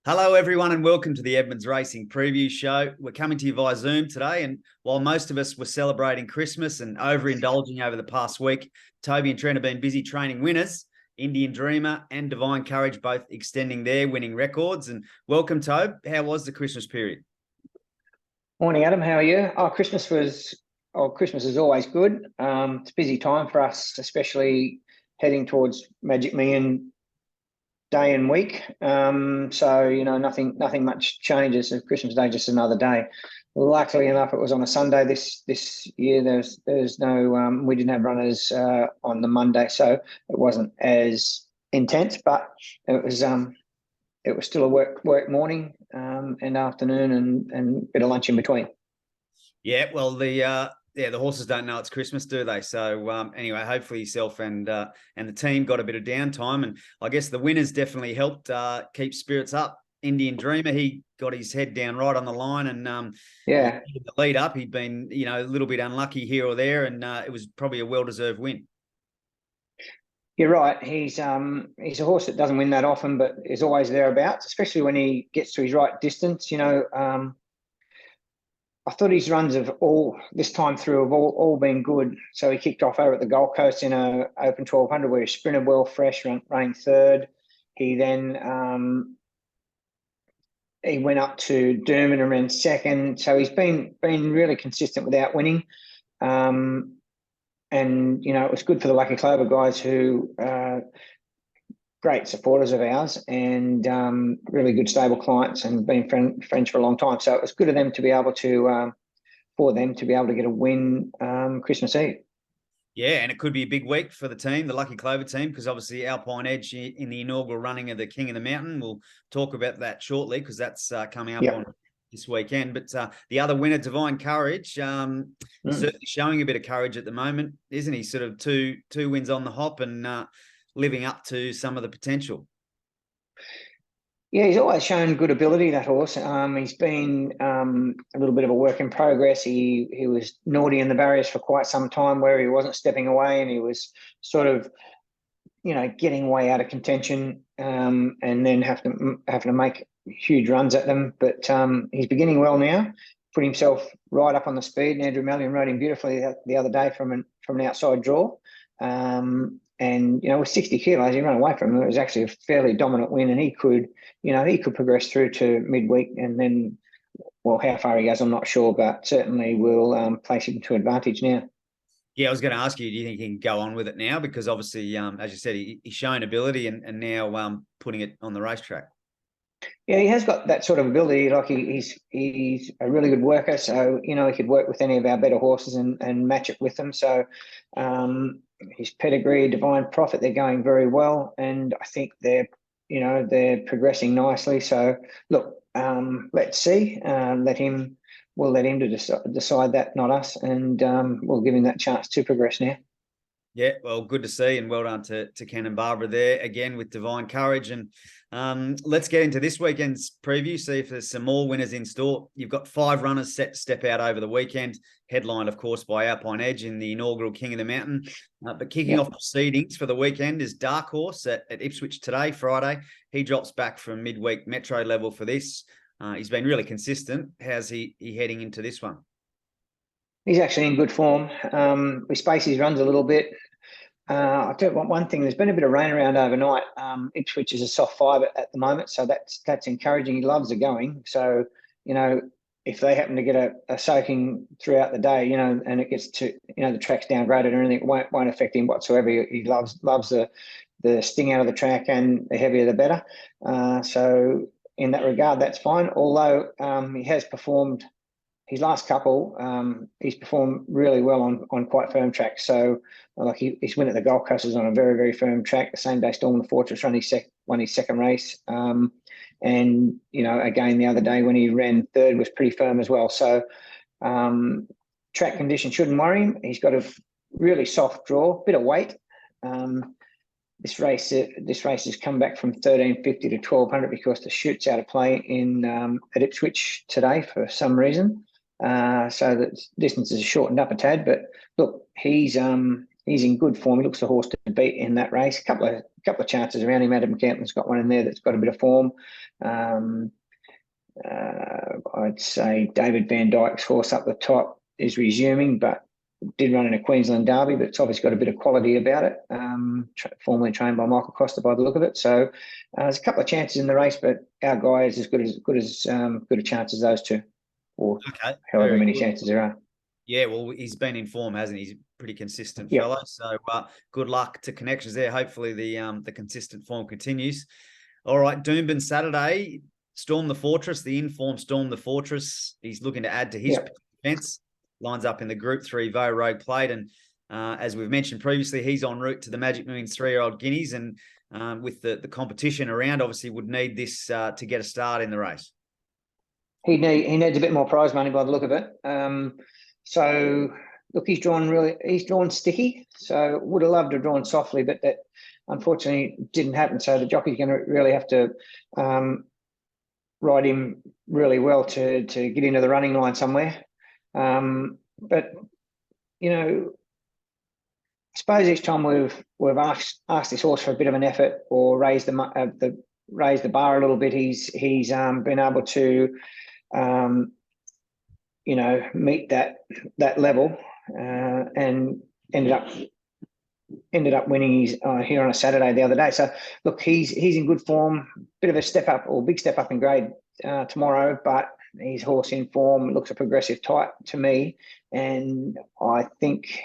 Hello, everyone, and welcome to the Edmonds Racing Preview Show. We're coming to you via Zoom today, and while most of us were celebrating Christmas and overindulging over the past week, Toby and Trent have been busy training winners, Indian Dreamer and Divine Courage, both extending their winning records. And welcome, Tobe. How was the Christmas period? Morning, Adam. How are you? Christmas is always good. It's a busy time for us, especially heading towards Magic Million day and week. Nothing much changes. Christmas Day just another day. Luckily enough, it was on a Sunday this year. There's no we didn't have runners on the Monday, so it wasn't as intense, but it was still a work morning and afternoon and a bit of lunch in between. Yeah, well, the horses don't know it's Christmas, do they? So anyway, hopefully yourself and the team got a bit of downtime, and I guess the winners definitely helped keep spirits up. Indian Dreamer, he got his head down right on the line, and the lead up, he'd been a little bit unlucky here or there, and it was probably a well-deserved win. You're right. He's a horse that doesn't win that often, but is always thereabouts, especially when he gets to his right distance. I thought his runs have all been good. So he kicked off over at the Gold Coast in a Open 1200 where he sprinted well, fresh, running third. He then he went up to Durban and ran second. So he's been really consistent without winning. And it was good for the Lucky Clover guys who great supporters of ours and really good stable clients and been friends for a long time. So it was good of them to be able to get a win Christmas Eve. Yeah, and it could be a big week for the team, the Lucky Clover team, because obviously Alpine Edge in the inaugural running of the King of the Mountain. We'll talk about that shortly because that's coming up on this weekend. But the other winner, Divine Courage, certainly showing a bit of courage at the moment, isn't he? Sort of two wins on the hop and living up to some of the potential. Yeah, he's always shown good ability, that horse. He's been a little bit of a work in progress. He was naughty in the barriers for quite some time where he wasn't stepping away and he was sort of, getting way out of contention and then having to make huge runs at them. But he's beginning well now, put himself right up on the speed. And Andrew Mallion rode him beautifully the other day from an outside draw. And with 60 kilos, he ran away from him. It was actually a fairly dominant win, and he could progress through to midweek, and then, well, how far he goes, I'm not sure, but certainly will place him to advantage now. Yeah, I was going to ask you, do you think he can go on with it now? Because obviously, as you said, he's shown ability and now putting it on the racetrack. Yeah, he has got that sort of ability. Like he's a really good worker, so he could work with any of our better horses and match it with them. So his pedigree, Divine Prophet, they're going very well, and I think they're progressing nicely. So look, let's see. We'll let him to decide that, not us, and we'll give him that chance to progress now. Yeah, well, good to see, and well done to Ken and Barbara there again with Divine Courage. And let's get into this weekend's preview, see if there's some more winners in store. You've got 5 runners set to step out over the weekend, headlined, of course, by Alpine Edge in the inaugural King of the Mountain. But kicking off proceedings for the weekend is Dark Horse at Ipswich today, Friday. He drops back from midweek metro level for this. He's been really consistent. How's he heading into this one? He's actually in good form. We space his runs a little bit. I'll tell you one thing, there's been a bit of rain around overnight. Ipswich is a soft 5 at the moment, so that's encouraging. He loves the going. So, if they happen to get a soaking throughout the day, and it gets to, the track's downgraded or anything, it won't affect him whatsoever. He loves the sting out of the track, and the heavier the better. So in that regard, that's fine. Although he has performed his last couple, he's performed really well on quite firm tracks. So, like his win at the Gold Coast was on a very, very firm track. The same day, Storm the Fortress won his second race. And, again, the other day when he ran third was pretty firm as well. So, track condition shouldn't worry him. He's got a really soft draw, bit of weight. This race has come back from 1350 to 1200 because the chute's out of play at Ipswich today for some reason. So the distances are shortened up a tad, but look, he's he's in good form. He looks a horse to beat in that race. A couple of chances around him. Adam Campton's got one in there that's got a bit of form. I'd say David Van Dyke's horse up the top is resuming, but did run in a Queensland Derby, but it's obviously got a bit of quality about it. Formerly trained by Michael Costa by the look of it. So there's a couple of chances in the race, but our guy is as good a chance as those two, or however many chances there are. Yeah, well, he's been in form, hasn't he? He's a pretty consistent Yep. fellow. So good luck to Connections there. Hopefully the consistent form continues. All right, Doomben Saturday, Storm the Fortress, the in-form Storm the Fortress. He's looking to add to his defence. Lines up in the Group 3 Vo Rogue Plate. And as we've mentioned previously, he's en route to the Magic Millions 3-year-old Guineas. And with the competition around, obviously would need this to get a start in the race. He needs a bit more prize money by the look of it. So look, he's drawn sticky. So would have loved to have drawn softly, but that unfortunately didn't happen. So the jockey's going to really have to ride him really well to get into the running line somewhere. But you know, I suppose each time we've asked this horse for a bit of an effort or raise the bar a little bit, he's been able to meet that level and ended up winning his here on a Saturday the other day. So look, he's in good form. Bit of a step up or big step up in grade tomorrow, but his horse in form, looks a progressive type to me, and I think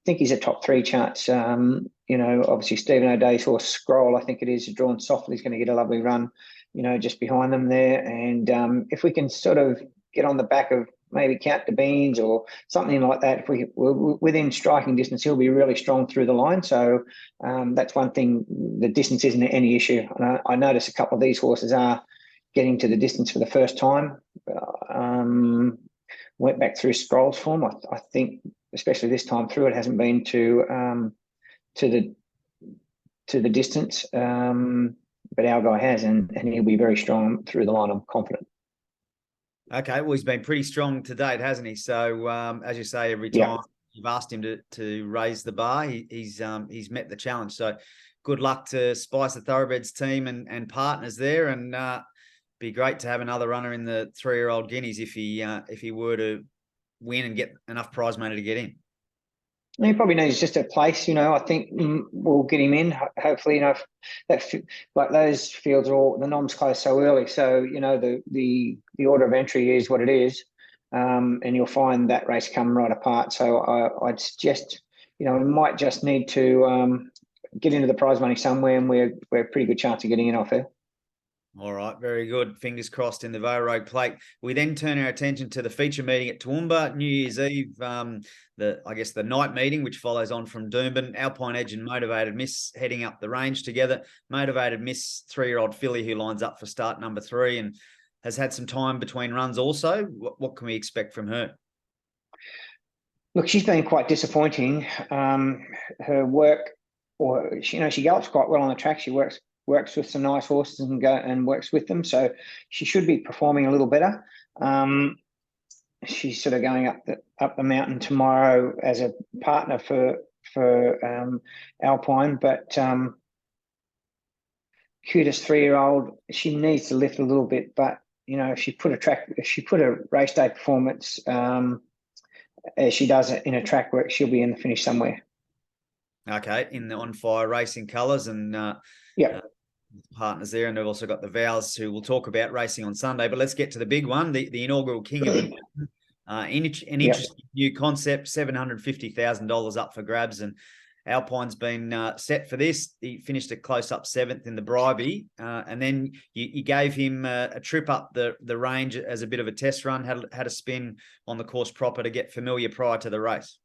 he's a top 3 chance. Obviously Stephen O'Day's horse Scroll, I think it is, drawn softly, is going to get a lovely run, just behind them there. And if we can sort of get on the back of maybe Count de Beans or something like that, if we're within striking distance, he'll be really strong through the line. So that's one thing. The distance isn't any issue. And I notice a couple of these horses are getting to the distance for the first time. Went back through Scroll's form. I think, especially this time through, it hasn't been to the distance, but our guy has, and he'll be very strong through the line. I'm confident. Okay, well, he's been pretty strong to date, hasn't he? So, as you say, every time you've asked him to raise the bar, he's met the challenge. So, good luck to Spice the Thoroughbreds team and partners there, and be great to have another runner in the 3-year-old Guineas if he were to win and get enough prize money to get in. He probably needs just a place, I think we'll get him in. Hopefully, like those fields are all, the noms close so early. So, the order of entry is what it is. And you'll find that race come right apart. So I'd suggest, we might just need to get into the prize money somewhere, and we're a pretty good chance of getting in off there. All right, very good. Fingers crossed in the Vo Rogue Plate. We then turn our attention to the feature meeting at Toowoomba, New Year's Eve, the night meeting, which follows on from Doomben. Alpine Edge and Motivated Miss heading up the range together. Motivated Miss, 3-year-old filly who lines up for start number 3 and has had some time between runs also. What can we expect from her? Look, she's been quite disappointing. Her work, she gallops quite well on the track. She works with some nice horses and works with them. So she should be performing a little better. She's sort of going up the mountain tomorrow as a partner for Alpine, but cutest 3-year-old, she needs to lift a little bit. But if she put a race day performance as she does it in a track work, she'll be in the finish somewhere. Okay, in the On Fire Racing colours and partners there, and they've also got the Vows, who we'll talk about racing on Sunday. But let's get to the big one, the inaugural King of the Mountain. An interesting new concept, $750,000 up for grabs, and Alpine's been set for this. He finished a close-up 7th in the Bribey, and then you gave him a trip up the range as a bit of a test run, had a spin on the course proper to get familiar prior to the race.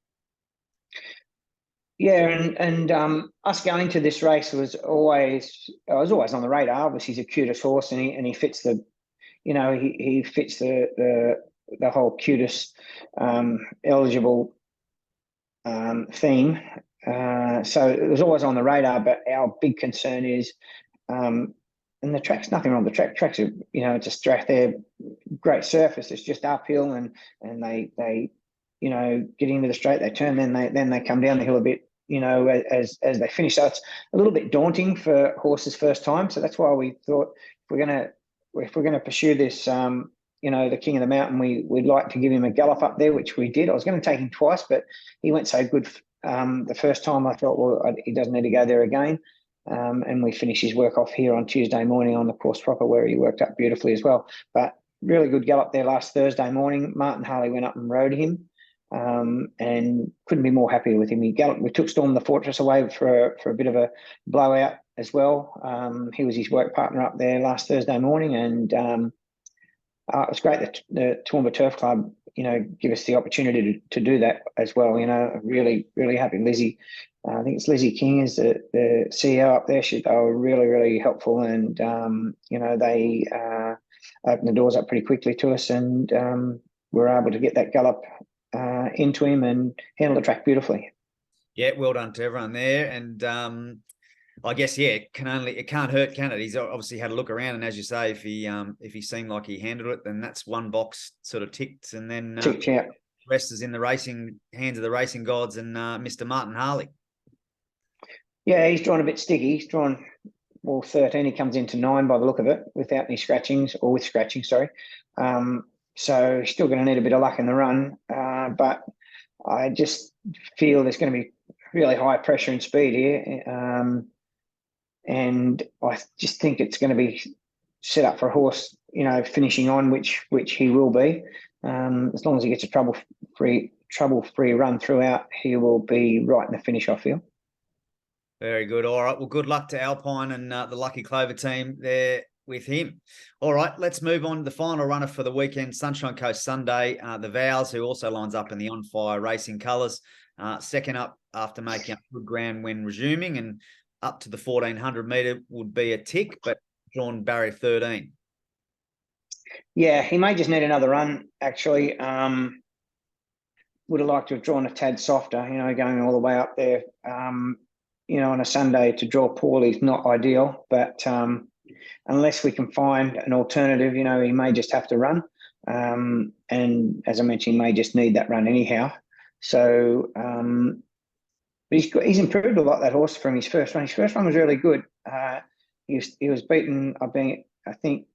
Yeah, and us going to this race was always on the radar. Obviously, he's a cutest horse, and he fits he fits the whole cutest eligible theme. So it was always on the radar. But our big concern is, and the track's nothing wrong with the track. Tracks are, it's a track there, great surface. It's just uphill, and they get into the straight, they turn, then they come down the hill a bit. as they finish. So it's a little bit daunting for horses first time. So that's why we thought if we're gonna pursue this, the King of the Mountain, we'd like to give him a gallop up there, which we did. I was going to take him twice, but he went so good the first time. I thought, well, he doesn't need to go there again. And we finished his work off here on Tuesday morning on the course proper, where he worked up beautifully as well. But really good gallop there last Thursday morning. Martin Harley went up and rode him, and couldn't be more happy with him. He galloped. We took Storm the Fortress away for a bit of a blowout as well. He was his work partner up there last Thursday morning, and it was great that the Toowoomba Turf Club, give us the opportunity to do that as well. Really, really happy. Lizzie, I think it's Lizzie King is the CEO up there. They were really, really helpful, and they opened the doors up pretty quickly to us, and we were able to get that gallop into him and handle the track beautifully. Yeah, well done to everyone there, and I guess it can't hurt, can it? He's obviously had a look around, and as you say, if he seemed like he handled it, then that's one box sort of ticked, and then yeah. rest is in the hands of the racing gods and Mr. Martin Harley. Yeah, he's drawn a bit sticky. He's drawn 13. He comes into 9 by the look of it, without any scratchings, or with scratching, sorry. So he's still going to need a bit of luck in the run, but I just feel there's going to be really high pressure and speed here. And I just think it's going to be set up for a horse, finishing on, which he will be. As long as he gets a trouble-free run throughout, he will be right in the finish, I feel. Very good. All right. Well, good luck to Alpine and the Lucky Clover team there with him. All right. Let's move on to the final runner for the weekend, Sunshine Coast Sunday. The Vows, who also lines up in the On Fire Racing colours. Second up after making up good ground when resuming, and up to the 1400 metre would be a tick, but drawn barrier 13. Yeah, he may just need another run, actually. Would have liked to have drawn a tad softer, going all the way up there. On a Sunday to draw poorly is not ideal, but unless we can find an alternative, he may just have to run. And as I mentioned, he may just need that run anyhow. So he's improved a lot, that horse, from his first run. His first run was really good. He was beaten, I think,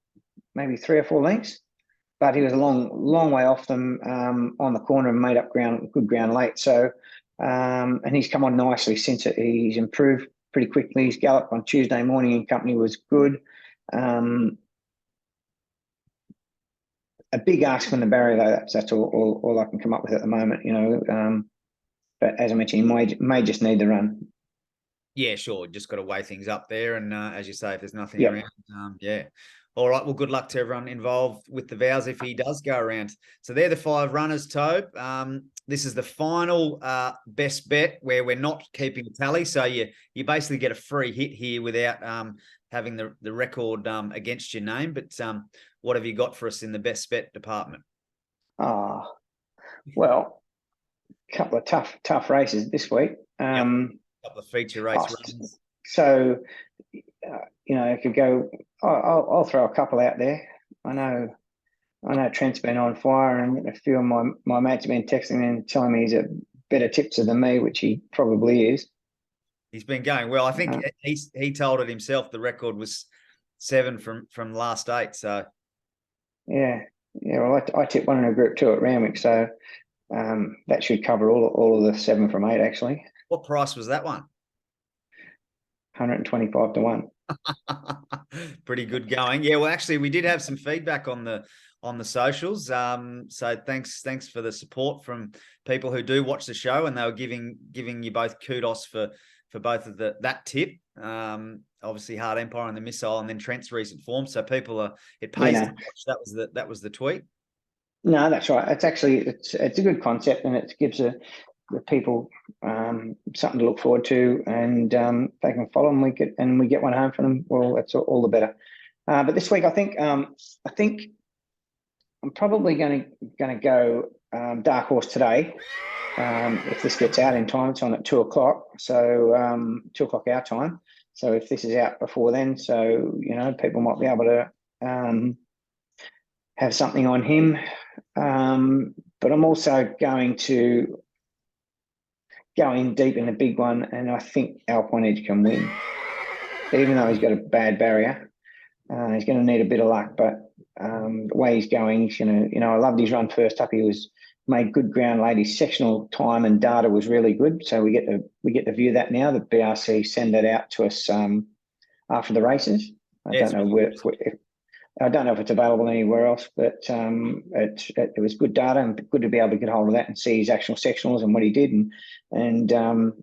maybe 3 or 4 lengths, but he was a long way off them on the corner and made up good ground late. So, and he's come on nicely since it. He's improved pretty quickly. His gallop on Tuesday morning in company was good. A big ask from the barrier, though. That's all I can come up with at the moment. But as I mentioned, he may just need the run. Yeah, sure. Just got to weigh things up there, and as you say, if there's nothing around, yeah. All right. Well, good luck to everyone involved with the Vows if he does go around. So they're the 5 runners, Tobe. This is the final best bet where we're not keeping a tally. So you basically get a free hit here without having the record against your name. But what have you got for us in the best bet department? Well, a couple of tough races this week. A couple of feature race runs. So, I could go. I'll throw a couple out there. I know Trent's been on fire, and a few of my mates have been texting me and telling me he's a better tipster than me, which he probably is. He's been going well. I think he told it himself. The record was 7 from last 8. So yeah. Well, I tipped one in a Group 2 at Randwick, so that should cover all of the 7 from 8 actually. What price was that one? 125 to 1. Pretty good going. Yeah, well, actually, we did have some feedback on the socials. So thanks for the support from people who do watch the show, and they were giving you both kudos for both of that tip. Obviously, Hard Empire and the Missile, and then Trent's recent form. So it pays to watch. That was the tweet. No, that's right. It's actually it's a good concept, and it gives the people something to look forward to, and they can follow, and we get one home for them. Well, that's all the better. But this week, I think I'm probably going to go Dark Horse Today. If this gets out in time, it's on at 2:00, so 2:00 our time. So if this is out before then, so people might be able to have something on him. But I'm also going to go in deep in the big one, and I think Alpine Edge can win. Even though he's got a bad barrier, he's going to need a bit of luck. But the way he's going, he's going to, I loved his run first up. He made good ground late. His sectional time and data was really good. So we get to view that now. The BRC send that out to us after the races. I don't know if it's available anywhere else, but it was good data and good to be able to get hold of that and see his actual sectionals and what he did. And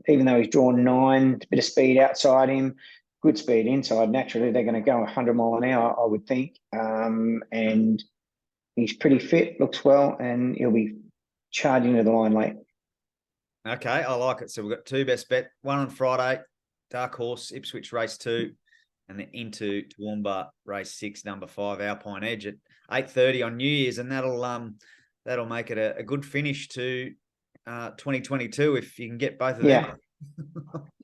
even though he's drawn 9, a bit of speed outside him, good speed inside, naturally they're going to go 100 mile an hour, I would think. And he's pretty fit, looks well, and he'll be charging to the line late. Okay, I like it. So we've got 2 best bet, one on Friday, Dark Horse, Ipswich race 2. And then into Toowoomba race 6, number 5, Alpine Edge at 8:30 on New Year's, and that'll make it a good finish to 2022 if you can get both of them.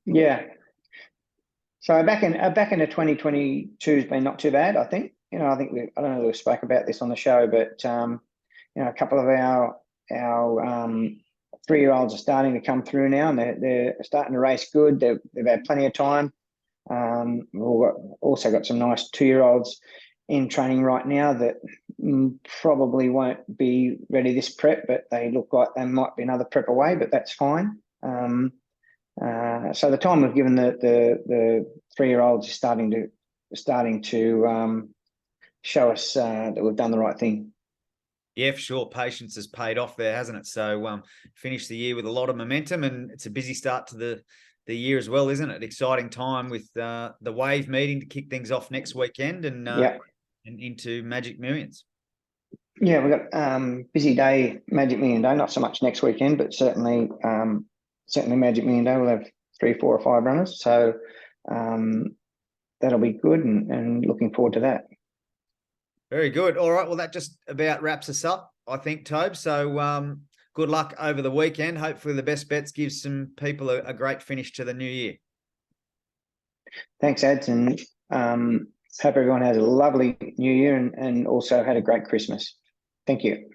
Yeah. So back into 2022 has been not too bad, I think. I don't know if we spoke about this on the show, but a couple of our 3-year-olds are starting to come through now, and they're starting to race good. They've had plenty of time. We've also got some nice 2-year-olds in training right now that probably won't be ready this prep, but they look like they might be another prep away, but that's fine. So the time we've given the 3-year-olds is starting to show us that we've done the right thing. Yeah, for sure. Patience has paid off there, hasn't it? So finished the year with a lot of momentum, and it's a busy start to the year as well, isn't it? Exciting time with the Wave meeting to kick things off next weekend, and into Magic Millions. Yeah, we've got busy day, Magic Million Day. Not so much next weekend, but certainly Magic Million Day. We'll have 3, 4, or 5 runners, so that'll be good, and looking forward to that. Very good. All right, well, that just about wraps us up, I think, Tobe. So good luck over the weekend. Hopefully the best bets gives some people a great finish to the new year. Thanks, Ads, and hope everyone has a lovely new year and also had a great Christmas. Thank you.